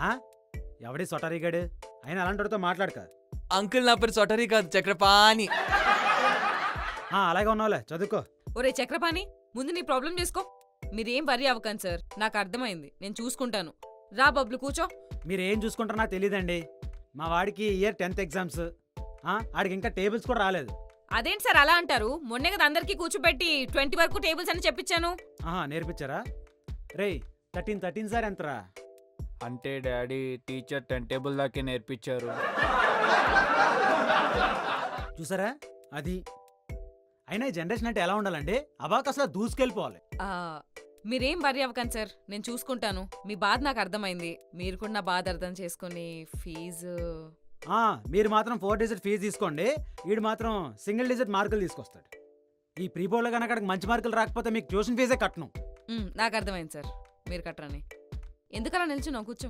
ఆ? ఎవడి సొటరీగాడు అయినా అలాంటితో మాట్లాడక. అంకుల్ నా పేరు సొటరీ కాదు చక్రపాణి. అలాగే ఉన్నావులే, చదువుకో. ఒరే చక్రపాణి, ముందు నీ ప్రాబ్లం చేసుకో. మీరేం వరి అవ్వకండి సార్, నాకు అర్థమైంది, నేను చూసుకుంటాను. రా బబ్లు కూర్చో. మీరేం చూసుకుంటారో నాకు తెలియదండి. మా వాడికి ఇయర్ 10th ఎగ్జామ్స్. ఆడికి ఇంకా టేబుల్స్ కూడా రాలేదు. అదేంటి సార్ అలా అంటారు? మొన్నే కదా అందరికీ కూర్చోబెట్టి 20 వరకు టేబుల్స్ అని చెప్పించాను. నేర్పించారా? రేయ్ 13 సార్ ఎంతరా? అంటే డాడీ టీచర్ 10 టేబుల్ దాకే నేర్పించారు. చూసారా అది. అయినా ఈ జనరేషన్ అంటే ఎలా ఉండాలండి? అసలు దూసుకెళ్ళిపోవాలి. మీరేం వరి అవ్వకండి సార్, నేను చూసుకుంటాను. మీ బాధ నాకు అర్థమైంది. మీరు కూడా నా బాధ అర్థం చేసుకుని ఫీజు. మీరు మాత్రం 4 డిజిట్ ఫీజు తీసుకోండి. వీడు మాత్రం సింగిల్ డిజిట్ మార్కులు తీసుకొస్తాడు. ఈ ప్రీబోర్డ్లో కనుక అక్కడికి మంచి మార్కులు రాకపోతే మీకు ట్యూషన్ ఫీజే కట్టను. నాకు అర్థమైంది సార్, మీరు కట్టరని. ఎందుకలా నిల్చున్నావు? కూర్చో.